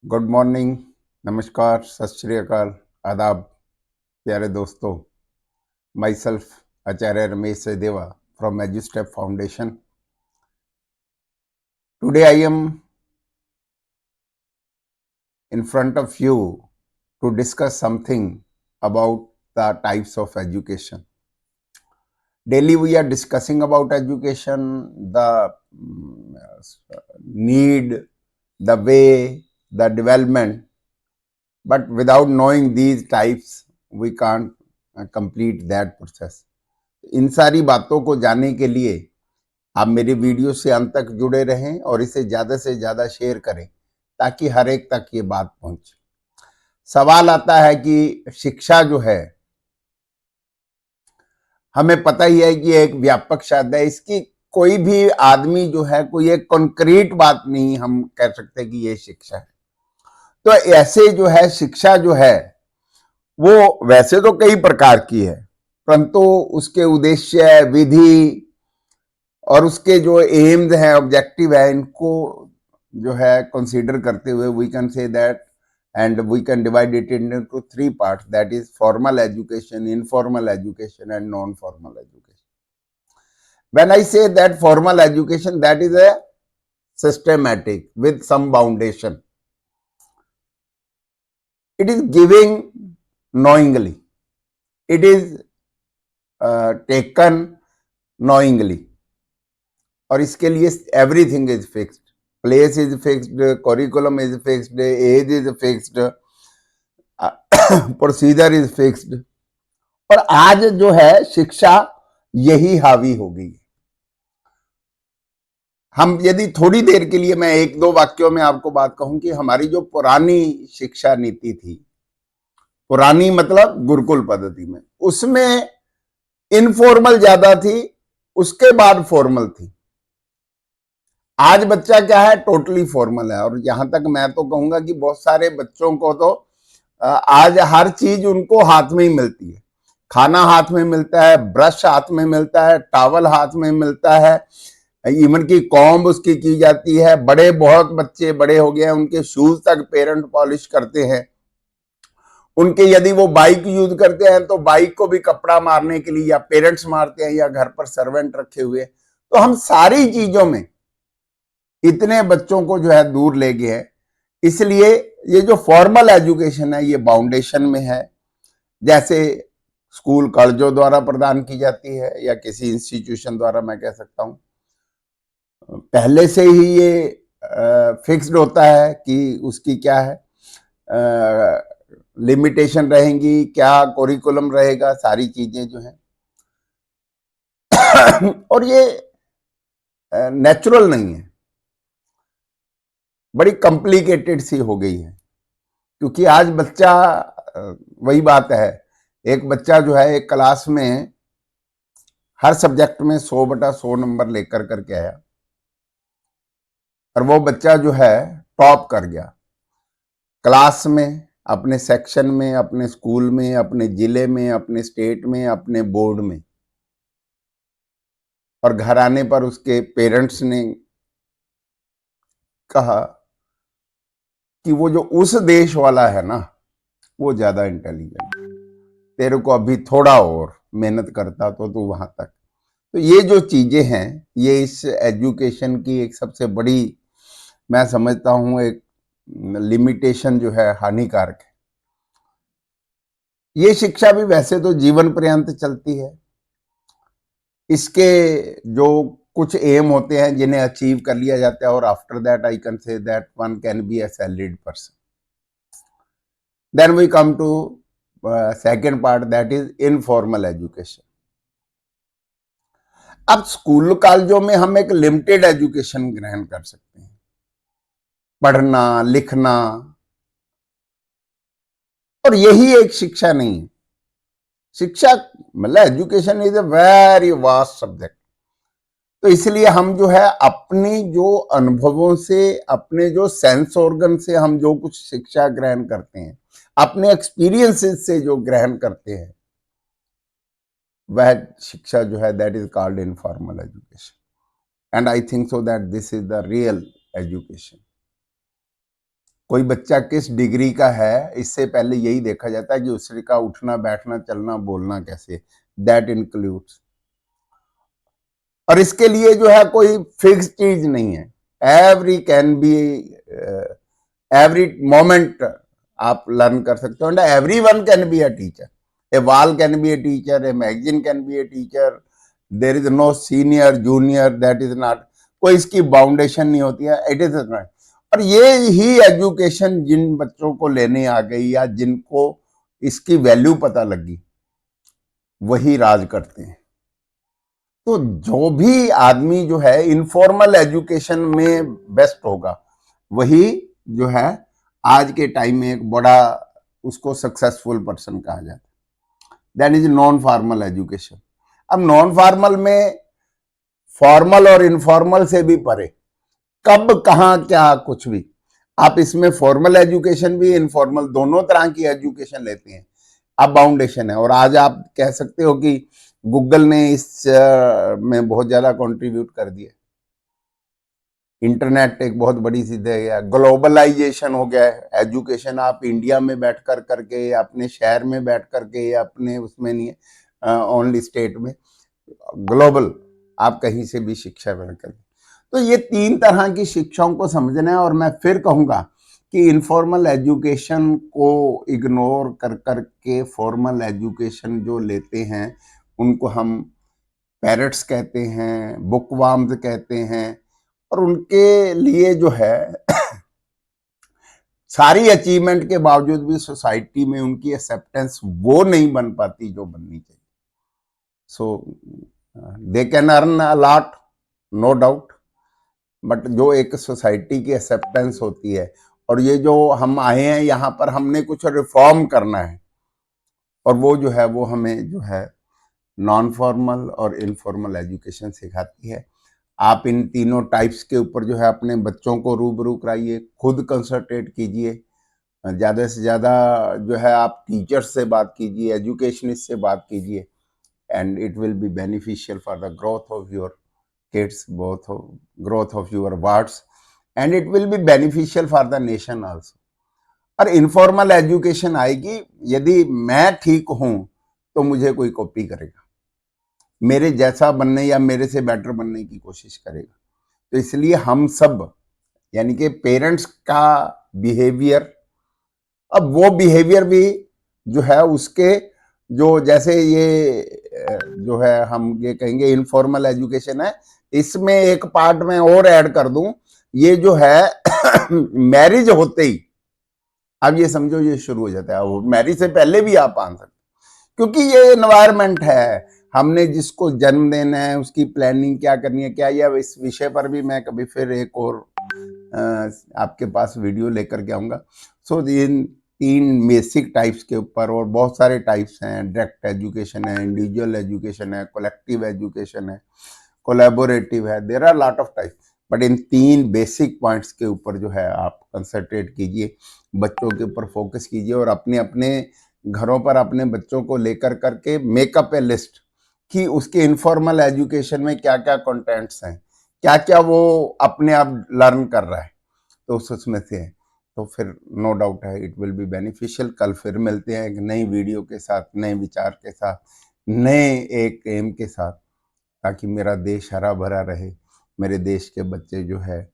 Good morning, नमस्कार, सत श्री अकाल, आदाब, प्यारे दोस्तों। My self Acharya Ramesh Sachdeva from Edustep foundation. Today I am in front of you to discuss something about the types of education. Daily we are discussing about education, the need, the way, the development, but without knowing these types we can't complete that process. इन सारी बातों को जानने के लिए आप मेरे video से अंत तक जुड़े रहें और इसे ज्यादा से ज्यादा शेयर करें ताकि हर एक तक ये बात पहुंचे। सवाल आता है कि शिक्षा जो है, हमें पता ही है कि एक व्यापक शब्द है, इसकी कोई भी आदमी जो है कोई एक कॉन्क्रीट बात नहीं हम कह सकते कि ये शिक्षा है। तो ऐसे जो है शिक्षा जो है वो वैसे तो कई प्रकार की है, परंतु उसके उद्देश्य, विधि और उसके जो एम्स हैं, ऑब्जेक्टिव है, इनको जो है कंसीडर करते हुए we can say that and we can divide it into three parts, that is formal education, informal education and non-formal education. When I say that formal education, that is a systematic with some foundation. It is giving knowingly, it is taken knowingly, और इसके लिए everything is fixed. Place is fixed, curriculum is fixed, age is fixed, procedure is fixed. और आज जो है शिक्षा यही हावी हो गई है। हम यदि थोड़ी देर के लिए मैं एक दो वाक्यों में आपको बात कहूं कि हमारी जो पुरानी शिक्षा नीति थी, पुरानी मतलब गुरुकुल पद्धति में, उसमें इनफॉर्मल ज्यादा थी, उसके बाद फॉर्मल थी। आज बच्चा क्या है, टोटली फॉर्मल है। और यहां तक मैं तो कहूंगा कि बहुत सारे बच्चों को तो आज हर चीज उनको हाथ में ही मिलती है। खाना हाथ में मिलता है, ब्रश हाथ में मिलता है, टॉवल हाथ में मिलता है, इवन की कॉम्ब उसकी की जाती है। बड़े बहुत बच्चे बड़े हो गए हैं, उनके शूज तक पेरेंट पॉलिश करते हैं। उनके यदि वो बाइक यूज करते हैं तो बाइक को भी कपड़ा मारने के लिए या पेरेंट्स मारते हैं या घर पर सर्वेंट रखे हुए। तो हम सारी चीजों में इतने बच्चों को जो है दूर ले गए हैं। इसलिए ये जो फॉर्मल एजुकेशन है ये बाउंडेशन में है, जैसे स्कूल कॉलेजों द्वारा प्रदान की जाती है या किसी इंस्टीट्यूशन द्वारा, मैं कह सकता हूं पहले से ही ये फिक्स्ड होता है कि उसकी क्या है लिमिटेशन रहेंगी, क्या करिकुलम रहेगा, सारी चीजें जो है और ये नेचुरल नहीं है, बड़ी कॉम्प्लिकेटेड सी हो गई है। क्योंकि आज बच्चा वही बात है, एक बच्चा जो है एक क्लास में हर सब्जेक्ट में 100/100 नंबर लेकर करके आया और वो बच्चा जो है टॉप कर गया क्लास में, अपने सेक्शन में, अपने स्कूल में, अपने जिले में, अपने स्टेट में, अपने बोर्ड में। और घर आने पर उसके पेरेंट्स ने कहा कि वो जो उस देश वाला है ना वो ज्यादा इंटेलिजेंट, तेरे को अभी थोड़ा और मेहनत करता तो तू वहां तक। तो ये जो चीजें हैं ये इस एजुकेशन की एक सबसे बड़ी, मैं समझता हूं एक लिमिटेशन जो है, हानिकारक है। ये शिक्षा भी वैसे तो जीवन पर्यंत चलती है। इसके जो कुछ एम होते हैं जिन्हें अचीव कर लिया जाता है, और after that I can say that one can be a salaried person. Then we come to second part, that is informal education. अब स्कूल कॉलेजों में हम एक लिमिटेड एजुकेशन ग्रहण कर सकते हैं, पढ़ना लिखना, और यही एक शिक्षा नहीं है। शिक्षा मतलब education is a very vast subject. तो इसलिए हम जो है अपनी जो अनुभवों से, अपने जो सेंस ऑर्गन से हम जो कुछ शिक्षा ग्रहण करते हैं, अपने एक्सपीरियंसेस से जो ग्रहण करते हैं, वह शिक्षा जो है that is called informal education. And I think so that this is the real education. कोई बच्चा किस डिग्री का है, इससे पहले यही देखा जाता है कि उसका उठना बैठना चलना बोलना कैसे, दैट इंक्लूड्स। और इसके लिए जो है कोई फिक्स चीज नहीं है, every can be, every moment आप लर्न कर सकते हो, and everyone can be a teacher, a wall can be a teacher, a magazine can be a teacher, there is no senior junior, that is not, कोई इसकी बाउंडेशन नहीं होती है, it is not. और ये ही एजुकेशन जिन बच्चों को लेने आ गई या जिनको इसकी वैल्यू पता लगी वही राज करते हैं। तो जो भी आदमी जो है इनफॉर्मल एजुकेशन में बेस्ट होगा वही जो है आज के टाइम में एक बड़ा उसको सक्सेसफुल पर्सन कहा जाता है। That is non formal education. अब नॉन फॉर्मल में फॉर्मल और इनफॉर्मल से भी परे, कब कहां क्या कुछ भी, आप इसमें फॉर्मल एजुकेशन भी इनफॉर्मल दोनों तरह की एजुकेशन लेते हैं। अब बाउंडेशन है, और आज आप कह सकते हो कि गूगल ने इस में बहुत ज्यादा कंट्रीब्यूट कर दिया। इंटरनेट एक बहुत बड़ी चीज है, ग्लोबलाइजेशन हो गया है। एजुकेशन आप इंडिया में बैठ कर करके, अपने शहर में बैठ करके, अपने उसमें नहीं है ओनली स्टेट में, ग्लोबल आप कहीं से भी शिक्षा ग्रहण करें। तो ये तीन तरह की शिक्षाओं को समझना है। और मैं फिर कहूंगा कि इनफॉर्मल एजुकेशन को इग्नोर कर करके फॉर्मल एजुकेशन जो लेते हैं उनको हम पैरट्स कहते हैं, बुकवार्म्स कहते हैं, और उनके लिए जो है सारी अचीवमेंट के बावजूद भी सोसाइटी में उनकी एक्सेप्टेंस वो नहीं बन पाती जो बननी चाहिए। So they can earn a lot, no doubt, but जो एक सोसाइटी की एक्सेप्टेंस होती है, और ये जो हम आए हैं यहाँ पर हमने कुछ रिफॉर्म करना है, और वो जो है वो हमें जो है नॉन फॉर्मल और इनफॉर्मल एजुकेशन सिखाती है। आप इन तीनों टाइप्स के ऊपर जो है अपने बच्चों को रूबरू कराइए, खुद कंसंट्रेट कीजिए, ज़्यादा से ज़्यादा जो है आप टीचर्स से बात कीजिए, एजुकेशनिस्ट से बात कीजिए, and it will be beneficial for the growth of your kids, both of growth of your wards, and it will be beneficial for the nation also. और इनफॉर्मल एजुकेशन आएगी, यदि मैं ठीक हूं तो मुझे कोई कॉपी करेगा, मेरे जैसा बनने या मेरे से बेटर बनने की कोशिश करेगा। तो इसलिए हम सब यानी कि पेरेंट्स का बिहेवियर, अब वो बिहेवियर भी जो है उसके जो जैसे ये जो है हम ये कहेंगे इनफॉर्मल एजुकेशन है, इसमें एक पार्ट में और ऐड कर दूं, ये जो है मैरिज होते ही अब ये समझो ये शुरू हो जाता है। मैरिज से पहले भी आप आन सकते, क्योंकि ये एनवायरमेंट है, हमने जिसको जन्म देना है उसकी प्लानिंग क्या करनी है क्या, या इस विषय पर भी मैं कभी फिर एक और आपके पास वीडियो लेकर के आऊंगा। सो इन तीन बेसिक टाइप्स के ऊपर, और बहुत सारे टाइप्स हैं, डायरेक्ट एजुकेशन है, इंडिविजुअल एजुकेशन है, कलेक्टिव एजुकेशन है, कोलैबोरेटिव है, there are lot of types, but इन तीन बेसिक पॉइंट्स के ऊपर जो है आप कंसंट्रेट कीजिए, बच्चों के ऊपर फोकस कीजिए, और अपने अपने घरों पर अपने बच्चों को लेकर करके मेकअप ए लिस्ट कि उसके इनफॉर्मल एजुकेशन में क्या क्या कंटेंट्स हैं, क्या क्या वो अपने आप लर्न कर रहा है, तो उसमें से है, तो फिर नो डाउट है इट विल बी बेनिफिशियल। कल फिर मिलते हैं एक नई वीडियो के साथ, नए विचार के साथ, नए एक एम के साथ, ताकि मेरा देश हरा भरा रहे, मेरे देश के बच्चे जो है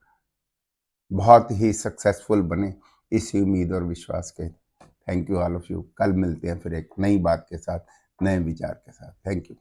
बहुत ही सक्सेसफुल बने, इसी उम्मीद और विश्वास के। Thank you all of you. कल मिलते हैं फिर एक नई बात के साथ, नए विचार के साथ। Thank you.